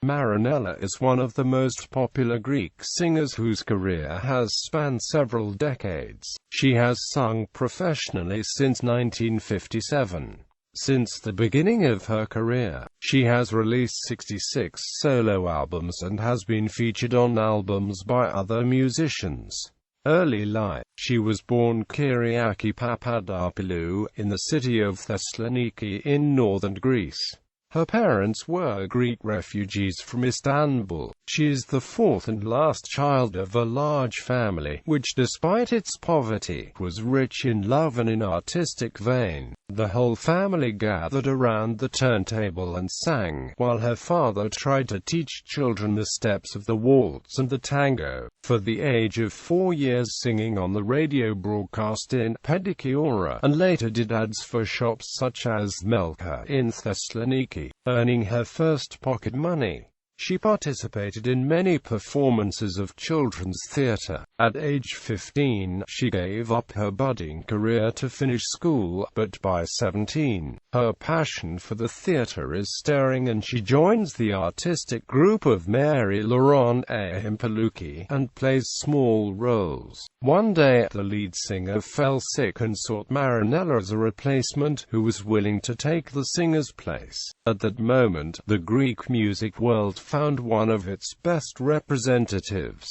Marinella is one of the most popular Greek singers whose career has spanned several decades. She has sung professionally since 1957. Since the beginning of her career, she has released 66 solo albums and has been featured on albums by other musicians. Early life. She was born Kyriaki Papadopoulou in the city of Thessaloniki in northern Greece. Her parents were Greek refugees from Istanbul. She is the fourth and last child of a large family, which despite its poverty, was rich in love and in artistic vein. The whole family gathered around the turntable and sang, while her father tried to teach children the steps of the waltz and the tango. For the age of 4 years singing on the radio broadcast in Pedikiora, and later did ads for shops such as Melka in Thessaloniki, earning her first pocket money. She participated in many performances of children's theatre. At age 15, she gave up her budding career to finish school, but by 17, her passion for the theatre is stirring and she joins the artistic group of Mary Laurent Paluki and plays small roles. One day, the lead singer fell sick and sought Marinella as a replacement, who was willing to take the singer's place. At that moment, the Greek music world found one of its best representatives.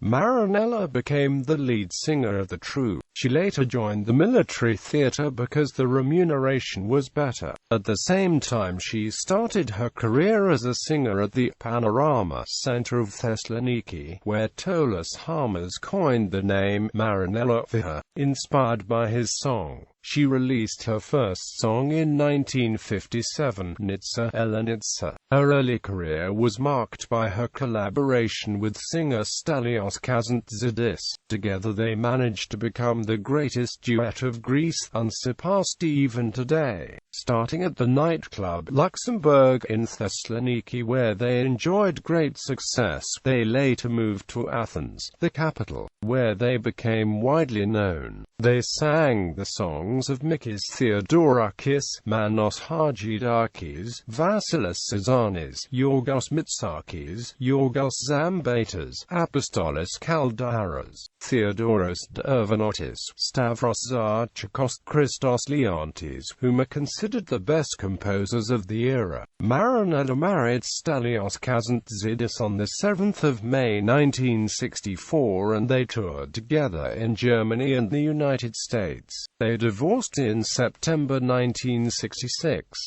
Marinella became the lead singer of the troupe. She later joined the military theatre because the remuneration was better. At the same time she started her career as a singer at the Panorama Center of Thessaloniki, where Tolos Harmas coined the name Marinella for her, inspired by his song. She released her first song in 1957, Nitsa Elenitsa. Her early career was marked by her collaboration with singer Stelios Kazantzidis. Together they managed to become the greatest duet of Greece, unsurpassed even today. Starting at the nightclub Luxembourg in Thessaloniki, where they enjoyed great success, they later moved to Athens, the capital, where they became widely known. They sang the songs of Mikis Theodorakis, Manos Hadjidakis, Vasilis Sazanis, Yorgos Mitsakis, Yorgos Zambatas, Apostolos Kaldaras, Theodoros Dervanotis, Stavros Zarchakos, Christos Leontes, whom are considered the best composers of the era. Marinella married Stelios Kazantzidis on the 7th of May 1964 and they toured together in Germany and the United States. They divorced in September 1966.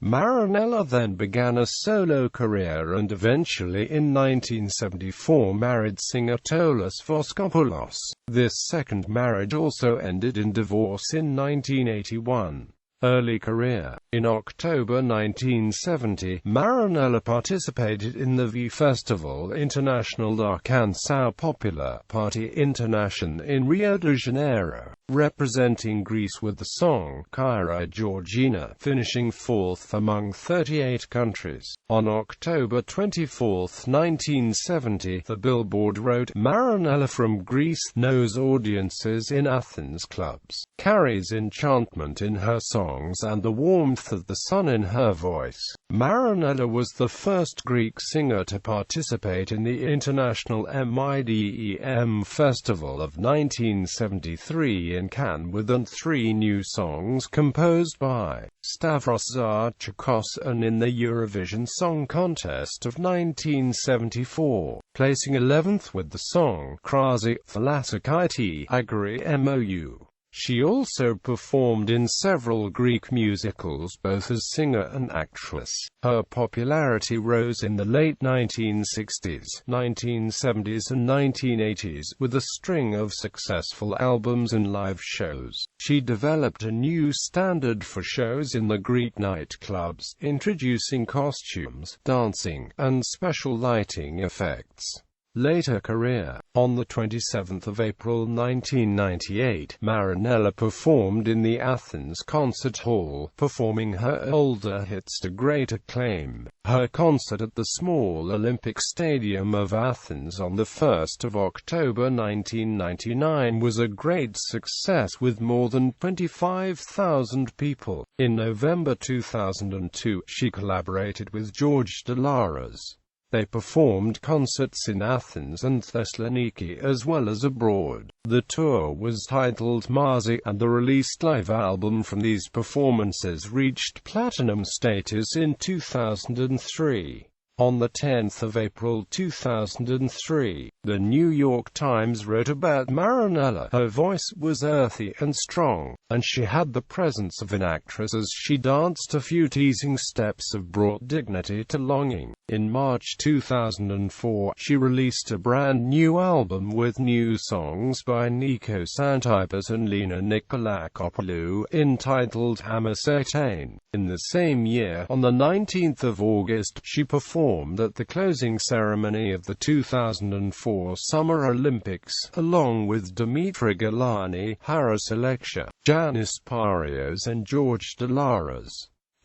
Marinella then began a solo career and eventually in 1974 married singer Tolos Voskopoulos. This second marriage also ended in divorce in 1981. Early career. In October 1970, Marinella participated in the V Festival International da Canção Popular Party International in Rio de Janeiro, representing Greece with the song Kyra Georgina, finishing fourth among 38 countries. On October 24, 1970, the Billboard wrote, Marinella from Greece knows audiences in Athens clubs, carries enchantment in her songs and the warmth of the sun in her voice. Marinella was the first Greek singer to participate in the International MIDEM Festival of 1973 in Cannes with 3 new songs composed by Stavros Zarchakos and in the Eurovision Song Contest of 1974, placing 11th with the song Krasi Thalassakite Agri Mou. She also performed in several Greek musicals both as singer and actress. Her popularity rose in the late 1960s, 1970s and 1980s with a string of successful albums and live shows. She developed a new standard for shows in the Greek nightclubs, introducing costumes, dancing, and special lighting effects. Later career. On the 27th of April 1998, Marinella performed in the Athens Concert Hall, performing her older hits to great acclaim. Her concert at the small Olympic Stadium of Athens on the 1st of October 1999 was a great success with more than 25,000 people. In November 2002, she collaborated with George Delaras. They performed concerts in Athens and Thessaloniki as well as abroad. The tour was titled Marzi, and the released live album from these performances reached platinum status in 2003. On the 10th of April 2003, the New York Times wrote about Marinella. Her voice was earthy and strong, and she had the presence of an actress as she danced. A few teasing steps have brought dignity to longing. In March 2004, she released a brand new album with new songs by Nico Santipas and Lena Nikolakopoulou, entitled Amacertain. In the same year, on the 19th of August, she performed at the closing ceremony of the 2004 Summer Olympics, along with Dimitri Galani, Haris Aleksha, Janis Parios and George Delaras.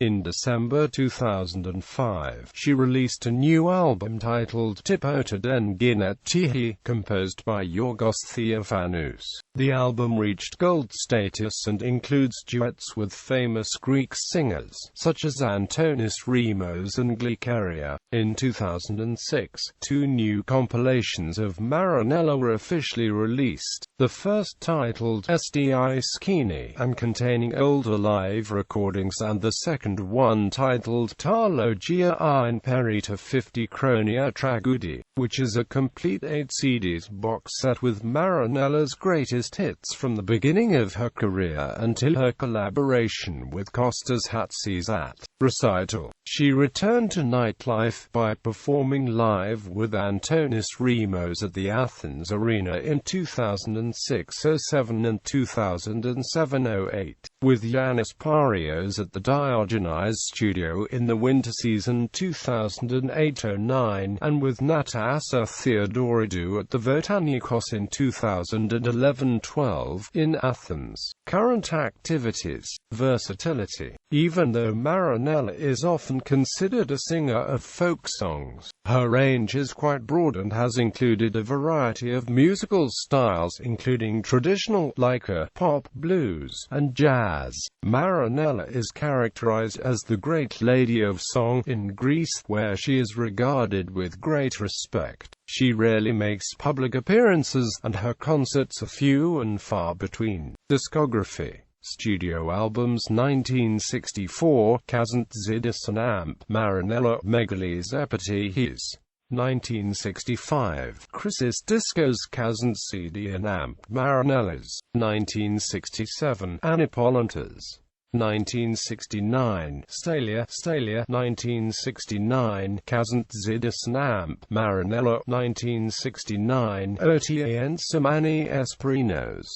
In December 2005, she released a new album titled Tipota den Ginetihi, composed by Yorgos Theophanous. The album reached gold status and includes duets with famous Greek singers, such as Antonis Rimos and Glikeria. In 2006, two new compilations of Marinella were officially released, the first titled SDI Skini and containing older live recordings, and the second one titled Tarlogia in Perita 50 Chronia Tragudi, which is a complete 8 CDs box set with Marinella's greatest hits from the beginning of her career until her collaboration with Kostas Hatsis at Recital. She returned to nightlife by performing live with Antonis Rimos at the Athens Arena in 2006-07 and 2007-08, with Yanis Parios at the Diogenes Studio in the winter season 2008-09, and with Natasa Theodoridou at the Votanikos in 2011-12 in Athens. Current activities. Versatility. Even though Marinella is often considered a singer of folk songs, her range is quite broad and has included a variety of musical styles, including traditional, laika, pop, blues, and jazz. Marinella is characterized as the great lady of song in Greece, where she is regarded with great respect. She rarely makes public appearances, and her concerts are few and far between. Discography. Studio albums: 1964, Kazant Zidis and Amp, Marinella, Megalis Epitehis. 1965, Chrysis Discos, Kazant CD and Amp, Marinellas. 1967, Anipolantas. 1969, Stalia, 1969, Kazant Zidis and Amp, Marinella. 1969, Ota and Samani Esprinos.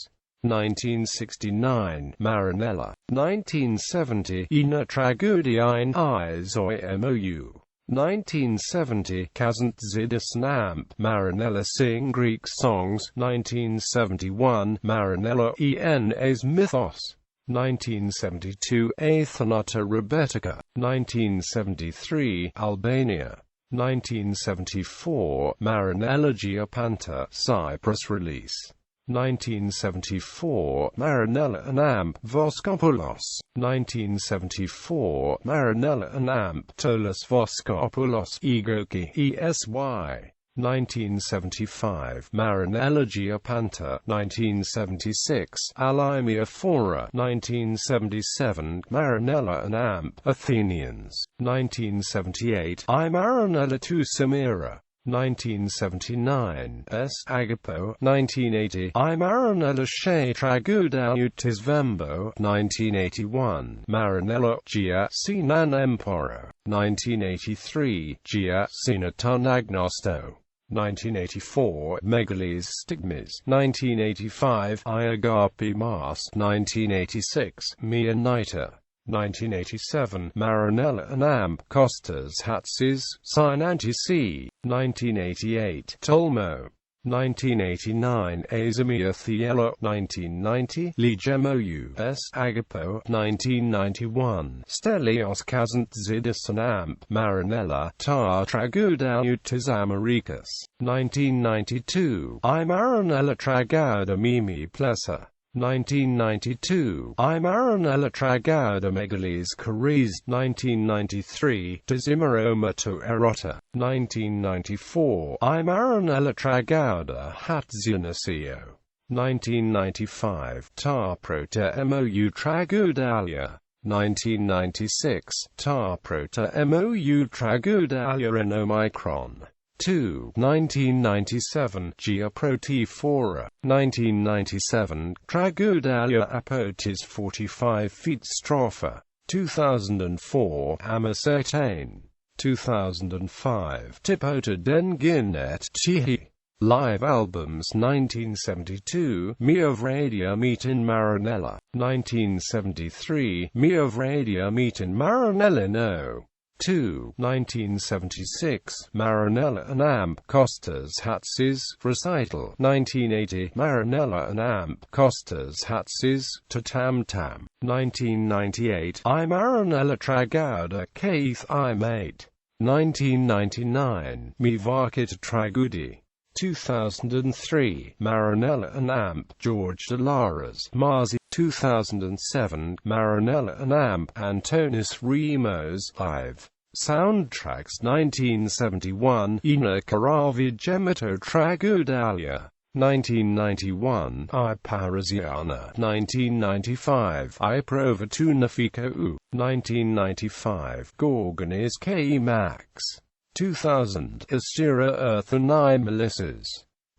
1969, Marinella. 1970, Ina Tragudine Eyes Oi Mou. 1970, Kazant Zidis and Amp, Marinella sing Greek songs. 1971, Marinella ENA's Mythos. 1972, Athanata Rebetica. 1973, Albania. 1974, Marinella Giapanta, Cyprus release. 1974, Marinella and Amp, Voskopoulos. 1974, Marinella and Amp, Tolos Voskopoulos, Egoki, ESY. 1975, Marinella Giapanta. 1976, Alimia Fora. 1977, Marinella and Amp, Athenians. 1978, I Marinella to Samira. 1979, S. Agapo. 1980, I Marinella She Tragudautis Vembo. 1981, Marinella Gia Sinan Emporo. 1983, Gia Sinatan Agnosto. 1984, Megalis Stigmas. 1985, Iagapi Mas. 1986, Mia Nita. 1987, Marinella and Amp, Kostas Hatsis, Sinanti C. 1988, Tolmo. 1989, Azamia Thiela. 1990, Ligemo S. Agapo. 1991, Stelios Kazant Zidis and Amp, Marinella, Ta Tragudautis Americas. 1992, I Marinella Tragauda Mimi Plessa. 1992, I Marinella Tragaudomegales Caries, 1993, Tizimoroma to Erota, 1994, I Marinella Tragauda Hatzionasio, 1995, Tar Prota Mou Tragudalia, 1996, Tar Prota Mou Tragudalia in Omicron. 2. 1997, Gia Protifora, 1997, Tragudalia apotis 45 feet stropha, 2004, Amacertane, 2005, Tipota decades.She. Live albums 1972, Mia Vradia Meet in Marinella, 1973, Mia Vradia Meet in Marinella No. 2. 1976, Marinella and Amp Costas Hatsis, Recital, 1980, Marinella and Amp Costas Hatsis, Tatam Tam, 1998, I Marinella Tragauda Keith I Mate, 1999, Mi Varkit Tragudi, 2003, Marinella and Amp George Delaras, Marzi, 2007, Marinella and Amp Antonis Remos, Live. Soundtracks 1971, Ina Karavi Gemito Tragudalia, 1991, I Parisiana, 1995, I Provatunifico, 1995, Gorgones K. Max, 2000, Astera Earth and I Melissas.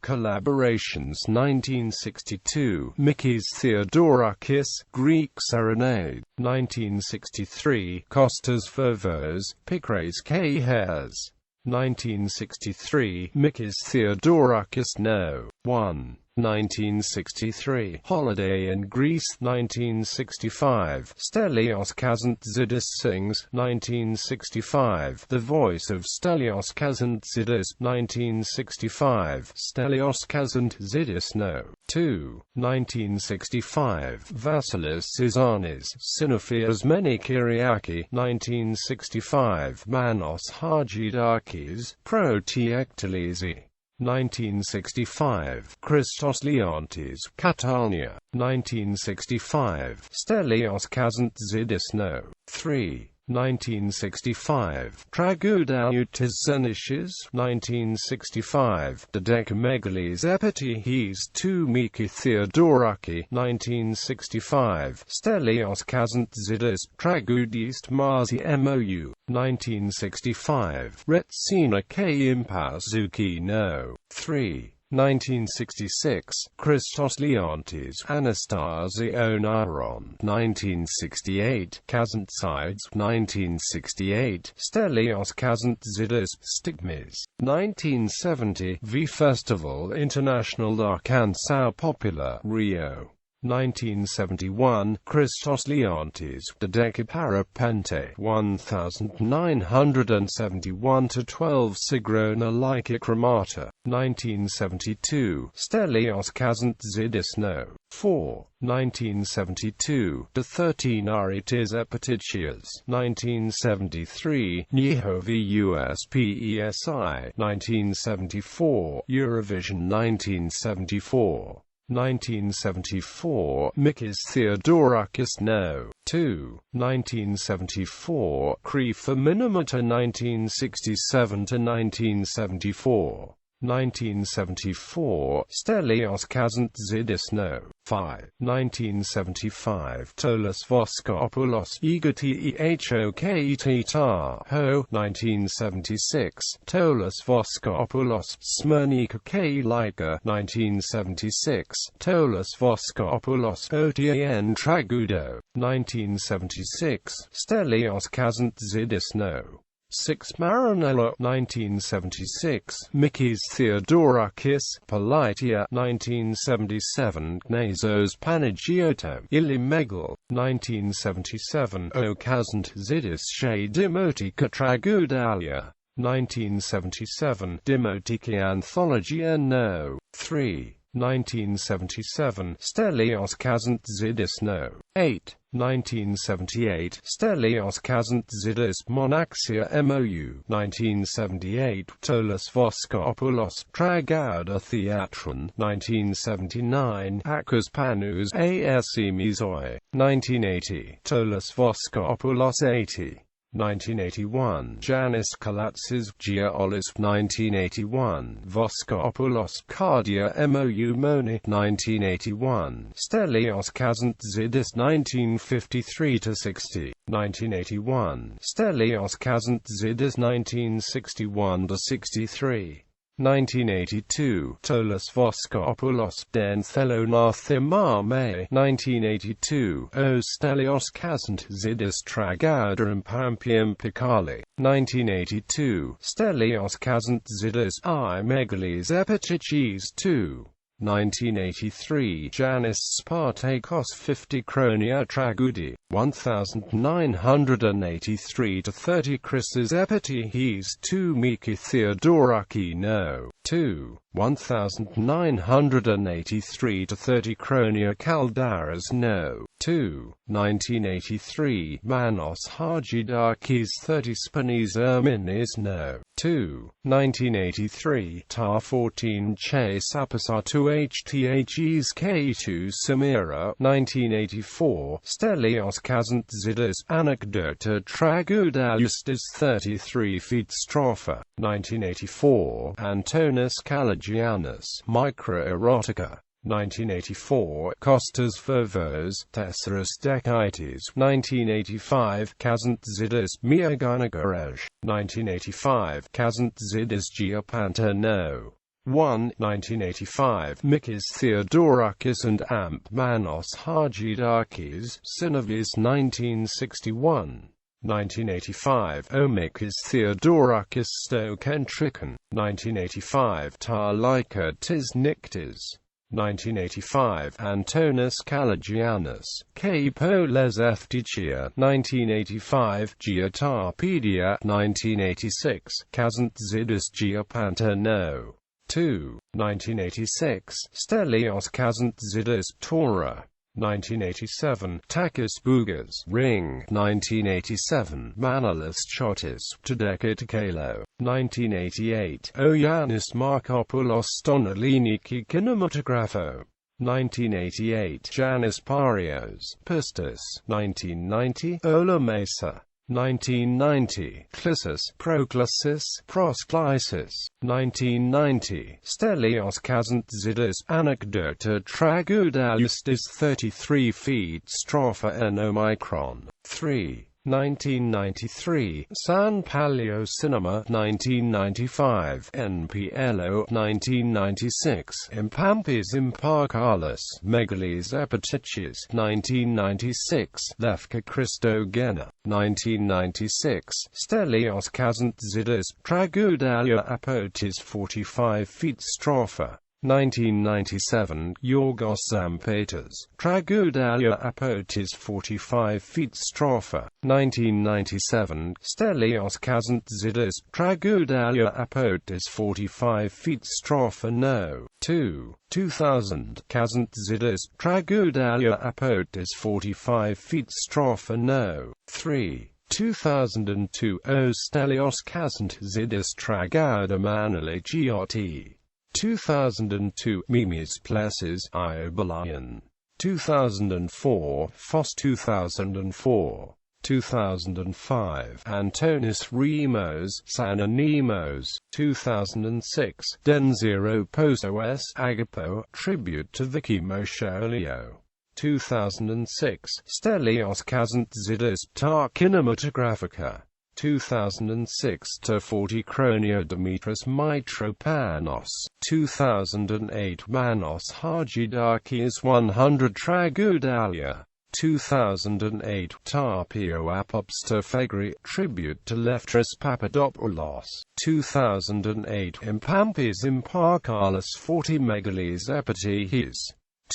Collaborations 1962, Mikis Theodorakis, Greek Serenade, 1963, Kostas Vervos, Pikres K. Hairs, 1963, Mikis Theodorakis No. 1. 1963, Holiday in Greece, 1965, Stelios Kazantzidis Sings, 1965, The Voice of Stelios Kazantzidis, 1965, Stelios Kazantzidis No. 2, 1965, Vasilis Sizanis, Sinophias Meni Kyriaki, 1965, Manos Hagidakis, Protiectalesi. 1965, Christos Leontis, Catania, 1965, Stelios Kazantzidis No. 3, 1965, Tragudautis Zenishes, 1965, Dodecamegales Epithes 2 Miki Theodoraki, 1965, Stelios Kazantzidis, Tragudist Marzi Mou, 1965, Retsina K. Impazuki No. 3. 1966, Christos Leontis, Anastasio Naron, 1968, Kazantsides, 1968, Stelios Kazantzidis, Stigmas, 1970, V Festival International da Canção Popular, Rio. 1971, Christos Leontis, Dodeci Parapente, 1971-12 Sigrona Laika Cremata, 1972, Stelios Kazantzidis No. 4, 1972-13 Aritis Epititias, 1973, Nyehovi USPESI, 1974, Eurovision 1974. 1974, Mikis Theodorakis No. 2, 1974, Krifa Minimata 1967-1974, 1974, Stelios Kazantzidis No. 5, 1975, Tolos Voskopoulos, Egati Ehok Tar Ho, 1976, Tolos Voskopoulos, Smernika K. Laika, 1976, Tolos Voskopoulos, Otian Tragudo, 1976, Stelios Kazantzidis No. 6 Marinella, 1976, Mikis Theodorakis, Politia, 1977, Gnazos Panagioto, Ilimegal, 1977, O Kazantzidis She Demotika Tragudalia, 1977, Demotika Anthologia No. 3. 1977, Stelios Kazantzidis No. 8. 1978, Stelios Kazantzidis Monaxia MOU. 1978, Tolos Voskopoulos Tragouda Theatron. 1979, Akos Panos Asimizoi. 1980, Tolos Voskopoulos 80. 1981, Janis Kalatsis Giaolis. 1981, Voskopoulos Cardia MOU Moni. 1981, Stelios Kazantzidis 1953–60. 1981, Stelios Kazantzidis 1961–63. 1982, Tolos Voskopoulos Denthelonathimame. 1982, O Stelios Kazantzidis Tragouda Impampium Pikali. 1982, Stelios Kazantzidis I Megalis Epitichis 2. 1983, Janis Spartakos 50 Chronia Tragudi. 1983–30 Chris's Epitihis 2 Miki Theodoraki No. 2. 1983–30 Chronia Kaldaras No. 2. 1983, Manos Hagidakis 30 Spanis Erminis No. 2. 1983, Tar 14 Che Sapasatu Hths K2 Samira. 1984, Stelios Kazantzidis Anecdota Tragoudalustis 33 feet Stropha. 1984, Antonis Kalagianis Microerotica. 1984, Kostas Vovos, Tesseris Decades. 1985, Kazantzidis Miaganagaraj. 1985, Kazantzidis Giapanta No. 1. 1985, Mikis Theodorakis and Amp Manos Hagidakis, Synovis. 1961. 1985, Omikis Theodorakis Stokentrikan. 1985, Tarlika Tisniktis. 1985, Antonis Kalagianis, Kapoles Ftichia. 1985, Giatarpedia. 1986, Kazantzidis Giapanta No. 2. 1986, Stelios Kazantzidis Torah. 1987, Takis Bugas Ring. 1987, Manolis Chotis Tadekatakalo. 1988, Oyanis Markopoulos Stonoliniki Kinematographo. 1988, Janis Parios Pistis. 1990, Ola Mesa. 1990, Clissus Proclusis Prosclysis. 1990, Stelios Kazantzidis Anecdota Tragoudalustis 33 feet Stropha N Omicron. 3. 1993, San Palio Cinema. 1995, NPLO. 1996, Impampis Imparkalis Megalis Epitichis. 1996, Lefka Christogena. 1996, Stelios Kazantzidis Tragoudalia Apotis 45 feet Stropha. 1997, Yorgos Zampatas, Tragoudalia Apotis 45 feet Stropha. 1997, Stelios Kazantzidis, Tragoudalia Apotis 45 feet Stropha No. 2. 2000, Kazantzidis, Tragoudalia Apotis 45 feet Stropha No. 3. 2002, O Stelios Kazantzidis Tragouda Manali Gioti. 2002, Mimis Plessis Iobalion. 2004, Fos. 2004. 2005, Antonis Remos Sananimos. 2006, Denzero Posos Agapo, Tribute to Vicky Mosholio. 2006, Stelios Kazantzidis Tar Kinematographica. 2006 to 40 Chronia Dimitris Mitropanos. 2008 Manos Hagidakis 100 Tragoudalia. 2008 Tarpio Apopsta Fegri Tribute to Leftris Papadopoulos. 2008 Impampis Imparkalis 40 Megalis Epitihis.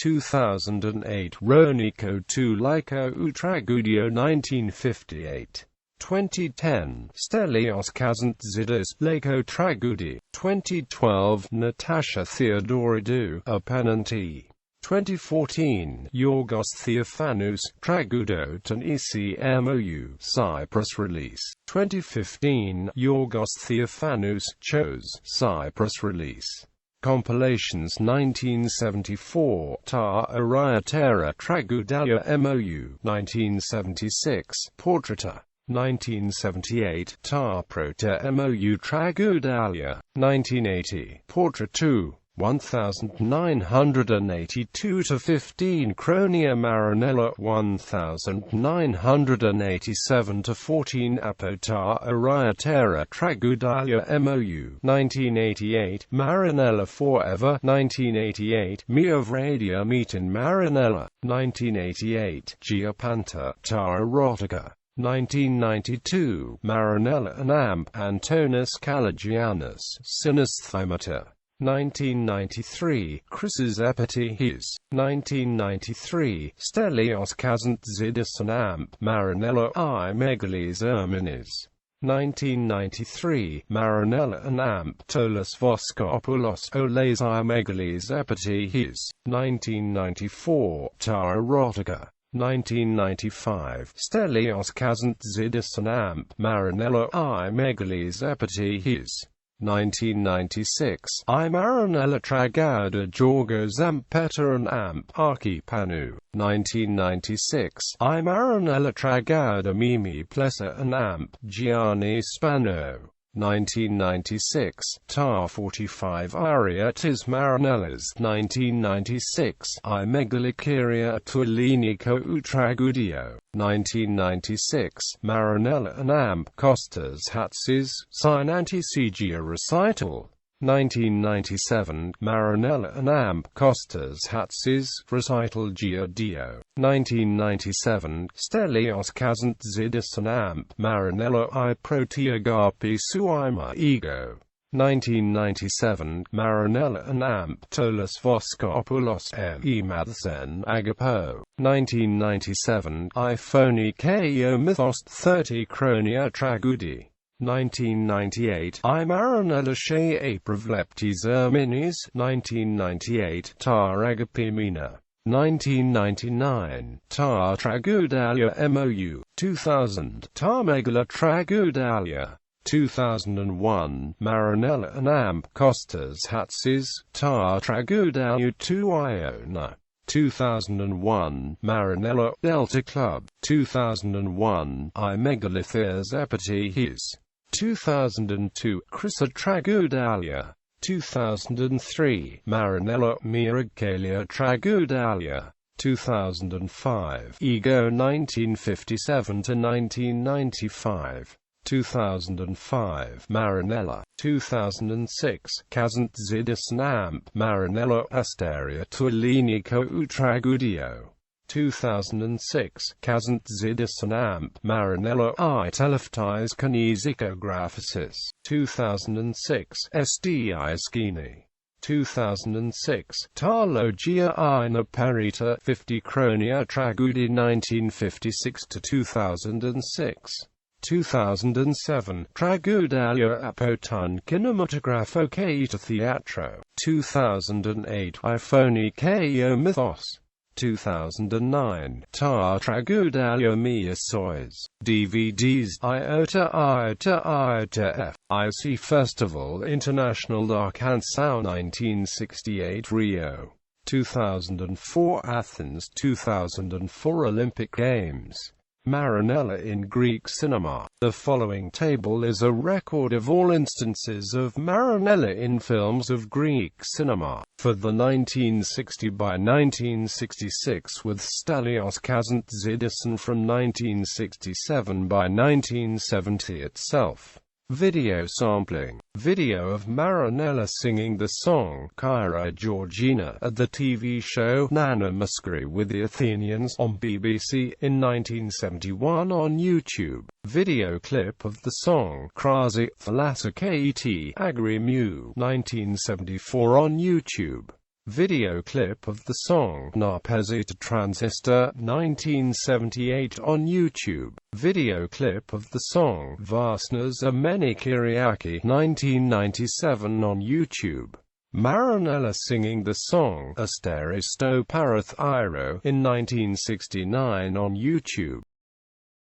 2008 Roniko 2 Lyko Utragudio 1958. 2010, Stelios Kazantzidis Blako Tragudi. 2012, Natasha Theodoridou, A Penanti. 2014, Yorgos Theophanous, Tragudo Tanisi MOU, Cyprus release. 2015, Yorgos Theophanous, Chose, Cyprus release. Compilations 1974, Ta Araya Terra Tragudalia MOU, 1976, Portraita. 1978, Ta Prota MOU Tragudalia, 1980, Portrait 2, 1982-15 Chronia Marinella 1987-14 Apota Araya Terra Tragudalia MOU 1988 Marinella Forever 1988 Mia Vradia Meetin Marinella 1988 Giapanta Ta Erotica 1992 Marinella and Amp Antonis Kalagiannis Synesthymata 1993, Chris's Epithes, 1993, Stelios Kazantzidis and Amp, Marinella I Megalis Erminis, 1993, Marinella and Amp, Tolos Voskopoulos Oles I Megalis Epithes, 1994, Ta Erotica, 1995, Stelios Kazantzidis and Amp, Marinella I Megalis Epithes, 1996, I Marinella Tragauda Jorgos Ampeta and Amp, Archipanu, 1996, I Marinella Tragauda Mimi Plessa and Amp, Gianni Spano, 1996, Ta 45 Arietis Marinellas, 1996, I Megalicaria Tuolinico Utragudio, 1996, Marinella and Amp, Costas Hatsis, Sinanti Sigia Recital, 1997, Marinella and Amp, Costas Hatsis, Recital Gia Dio, 1997, Stelios Kazantzidis and Amp, Marinella I Proteagapi Suima Ego, 1997, Marinella and Amp, Tolos Voskopoulos M.E. Madsen Agapo, 1997, I Phony Ko Mythos 30 Chronia Tragudi, 1998, I Marinella Shea Apravleptis Erminis, 1998, Ta Agapimina, 1999, Ta Tragudalia MOU, 2000, Ta Megala Tragudalia, 2001, Marinella and Amp, Costas Hatsis, Ta Tragudalia 2 Iona, 2001, Marinella, Delta Club, 2001, I Megalithias Epithes, 2002, Chrisa Tragudalia, 2003, Marinella, Miragalia Tragudalia, 2005, Ego 1957-1995, 2005, Marinella, 2006, Kazantzidis and Amp, Marinella, Asteria Tuolinico Utragudio, 2006, Kazantzidis and Amp, Marinella I Teleftis Kinesicographicis, 2006, SDI Skini, 2006, Ta Logia I Naparita 50 Chronia Tragudi 1956-2006. 2007, Tragudalia Apotun Kinematographo Keita Theatro, 2008, Iphone Ko Mythos, 2009, Ta Tragudalia Mia Sois, DVDs, Iota F, IC Festival International Dark and Sound 1968 Rio, 2004 Athens 2004 Olympic Games. Marinella in Greek cinema. The following table is a record of all instances of Marinella in films of Greek cinema, for the 1960 by 1966 with Stelios Kazantzidis and from 1967 by 1970 itself. Video sampling. Video of Marinella singing the song Kyrie Georgina at the TV show Nana Muscari with the Athenians on BBC in 1971 on YouTube. Video clip of the song Krasi Thalassa Kt Agri Mu 1974 on YouTube. Video clip of the song Napezita Transistor, 1978 on YouTube. Video clip of the song Vastnas Ameni Kiriaki, 1997 on YouTube. Marinella singing the song Asteristo Parath Iro in 1969 on YouTube.